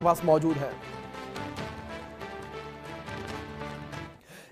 पास मौजूद है।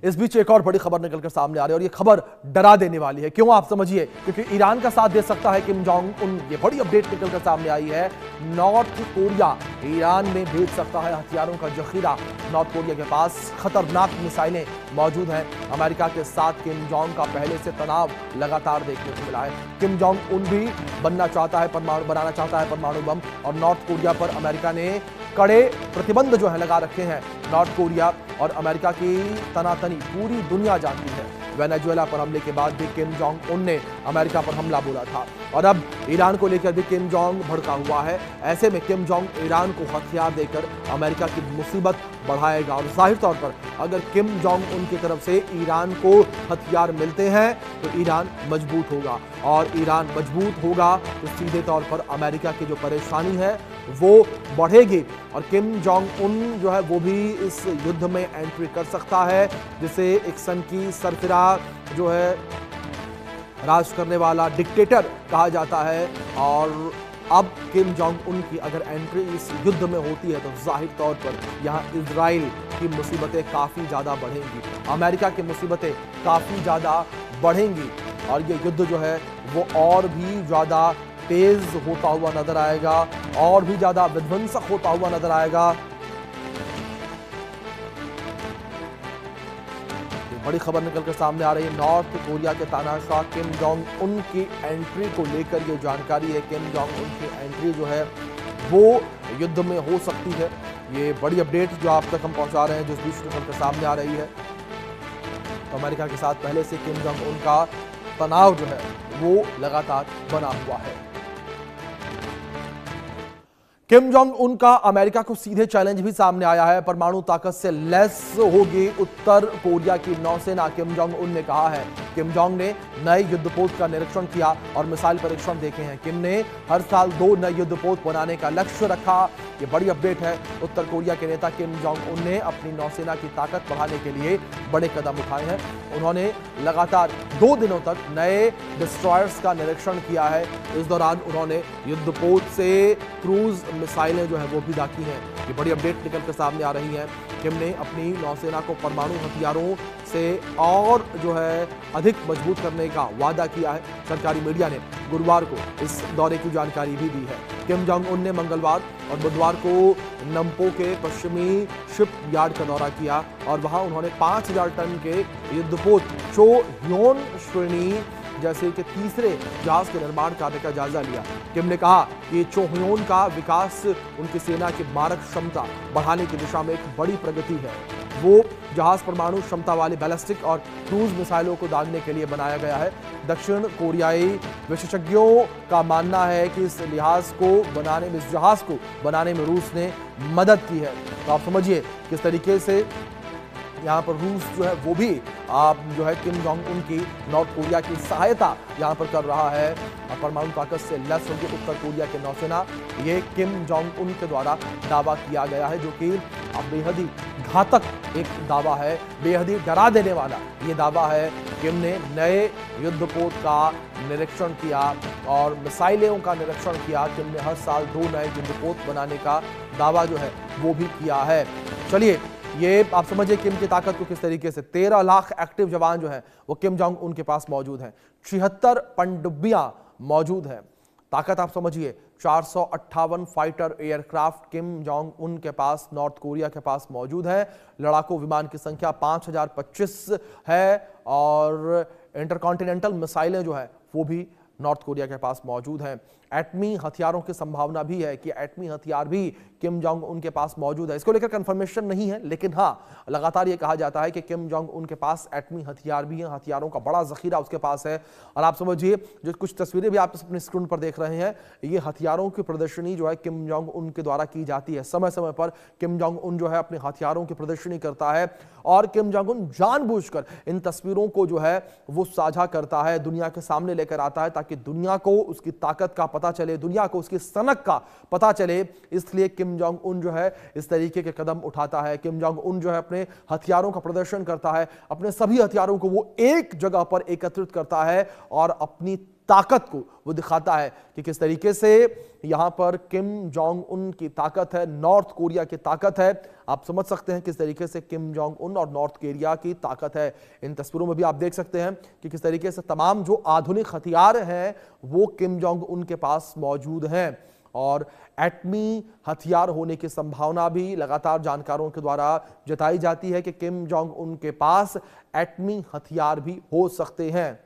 इस बीच एक और बड़ी खबर निकलकर सामने आ रही है और ये खबर डरा देने वाली है। क्यों, आप समझिए, क्योंकि ईरान का साथ दे सकता है किम जोंग उन। ये बड़ी अपडेट निकलकर सामने आई है। नॉर्थ कोरिया ईरान में भेज सकता है हथियारों का जखीरा। नॉर्थ कोरिया के पास खतरनाक मिसाइलें मौजूद हैं। अमेरिका के साथ किम जोंग का पहले से तनाव लगातार देखने को मिला है। किम जोंग उन भी बनाना चाहता है परमाणु बम, और नॉर्थ कोरिया पर अमेरिका ने कड़े प्रतिबंध जो है लगा रखे हैं। नॉर्थ कोरिया और अमेरिका की तनातनी पूरी दुनिया जानती है। वेनेजुएला पर हमले के बाद भी किम जोंग उन ने अमेरिका पर हमला बोला था, और अब ईरान को लेकर भी किम जोंग भड़का हुआ है। ऐसे में किम जोंग ईरान को हथियार देकर अमेरिका की मुसीबत बढ़ाएगा, और जाहिर तौर पर अगर किम जोंग उन की तरफ से ईरान को हथियार मिलते हैं तो ईरान मजबूत होगा, और ईरान मजबूत होगा तो सीधे तौर पर अमेरिका की जो परेशानी है वो बढ़ेगी, और किम जोंग उन जो है वो भी इस युद्ध में एंट्री कर सकता है, जिसे एक सनकी सरफिरा जो है राज करने वाला डिक्टेटर कहा जाता है। और अब किम जोंग उन की अगर एंट्री इस युद्ध में होती है तो जाहिर तौर पर यहाँ इजराइल की मुसीबतें काफ़ी ज़्यादा बढ़ेंगी, अमेरिका की मुसीबतें काफ़ी ज़्यादा बढ़ेंगी, और ये युद्ध जो है वो और भी ज़्यादा तेज होता हुआ नजर आएगा, और भी ज्यादा विध्वंसक होता हुआ नजर आएगा। बड़ी खबर निकलकर सामने आ रही है। नॉर्थ कोरिया के तानाशाह किम जोंग उन की एंट्री को लेकर ये जानकारी है। किम जोंग उन की एंट्री जो है वो युद्ध में हो सकती है। ये बड़ी अपडेट जो आप तक हम पहुंचा रहे हैं, जो इस बीच निकलकर सामने आ रही है। तो अमेरिका के साथ पहले से किम जोंग उन का तनाव जो है वो लगातार बना हुआ है। किम जोंग उन का अमेरिका को सीधे चैलेंज भी सामने आया है। परमाणु ताकत से लैस होगी उत्तर कोरिया की नौसेना, किम जोंग उन ने कहा है। किम जोंग ने नए युद्धपोत का निरीक्षण किया और मिसाइल परीक्षण देखे हैं। किम ने हर साल 2 नए युद्धपोत बनाने का लक्ष्य रखा। ये बड़ी अपडेट है। उत्तर कोरिया के नेता किम जोंग उन ने अपनी नौसेना की ताकत बढ़ाने के लिए बड़े कदम उठाए हैं। उन्होंने लगातार 2 दिनों तक नए डिस्ट्रॉयर्स का निरीक्षण किया है। इस दौरान उन्होंने युद्धपोत से क्रूज मिसाइलें जो है वो भी दागी हैं। ये बड़ी अपडेट निकलकर सामने आ रही है। किम ने अपनी नौसेना को परमाणु हथियारों से और जो है अधिक मजबूत करने का वादा किया है। सरकारी मीडिया ने गुरुवार को इस दौरे की जानकारी भी दी है। किम जोंग उन ने मंगलवार और बुधवार को नम्पो के पश्चिमी शिप यार्ड का दौरा किया, और वहां उन्होंने 5000 टन के युद्धपोत चो ह्योन श्रेणी जैसे कि तीसरे जहाज के निर्माण कार्य का जायजा लिया। किम ने कहा कि चोह्योन का विकास उनकी सेना की मारक क्षमता बढ़ाने की दिशा में एक बड़ी प्रगति है। वो जहाज परमाणु क्षमता वाली बैलिस्टिक और क्रूज मिसाइलों को दागने के लिए बनाया गया है। दक्षिण कोरियाई विशेषज्ञों का मानना है कि इस जहाज को बनाने में रूस ने मदद की है। तो आप समझिए किस तरीके से यहाँ पर रूस जो है वो भी जो है किम जोंग उन की नॉर्थ कोरिया की सहायता यहाँ पर कर रहा है। परमाणु ताकत से लैस होगी उत्तर कोरिया के नौसेना, ये किम जोंग उन के द्वारा दावा किया गया है, जो कि बेहद ही घातक एक दावा है, बेहद ही डरा देने वाला ये दावा है। किम ने नए युद्धपोत का निरीक्षण किया और मिसाइलों का निरीक्षण किया। किम ने हर साल 2 नए युद्धपोत बनाने का दावा जो है वो भी किया है। चलिए, ये आप समझिए किम की ताकत को किस तरीके से। 13 लाख एक्टिव जवान जो हैं वो किम जोंग उन के पास मौजूद हैं। 76 पनडुब्बियां मौजूद हैं। ताकत आप समझिए 458 fighter aircraft Kim Jong Un के पास, नॉर्थ कोरिया के पास मौजूद है। लड़ाकू विमान की संख्या 5025 है, और इंटरकॉन्टिनेंटल मिसाइलें जो है वो भी नॉर्थ कोरिया के पास मौजूद हैं। एटमी हथियारों की संभावना भी है कि एटमी हथियार भी किम जोंग उन के पास मौजूद है। इसको लेकर कंफर्मेशन नहीं है, लेकिन हाँ, लगातार ये कहा जाता है कि किम जोंग उन के पास एटमी हथियार भी हैं, हथियारों का बड़ा जखीरा उसके पास है। और आप समझिए, जो कुछ तस्वीरें भी आप अपनी स्क्रीन पर देख रहे हैं, ये हथियारों की प्रदर्शनी जो है किम जोंग उन के द्वारा की जाती है। समय समय पर किम जोंग उन जो है अपने हथियारों की प्रदर्शनी करता है, और किम जोंग उन जानबूझकर इन तस्वीरों को जो है वो साझा करता है, दुनिया के सामने लेकर आता है, ताकि दुनिया को उसकी ताकत का पता चले, दुनिया को उसकी सनक का पता चले। इसलिए किम जोंग उन जो है इस तरीके के कदम उठाता है। किम जोंग उन जो है अपने हथियारों का प्रदर्शन करता है, अपने सभी हथियारों को वो एक जगह पर एकत्रित करता है और अपनी ताकत को वो दिखाता है कि किस तरीके से यहां पर किम जोंग उन की ताकत है, नॉर्थ कोरिया की ताकत है। आप समझ सकते हैं किस तरीके से किम जोंग उन और नॉर्थ कोरिया की ताकत है। इन तस्वीरों में भी आप देख सकते हैं कि किस तरीके से तमाम जो आधुनिक हथियार हैं वो किम जोंग उन के पास मौजूद हैं और एटमी हथियार होने की संभावना भी लगातार जानकारों के द्वारा जताई जाती है कि किम जोंग उन के पास एटमी हथियार भी हो सकते हैं।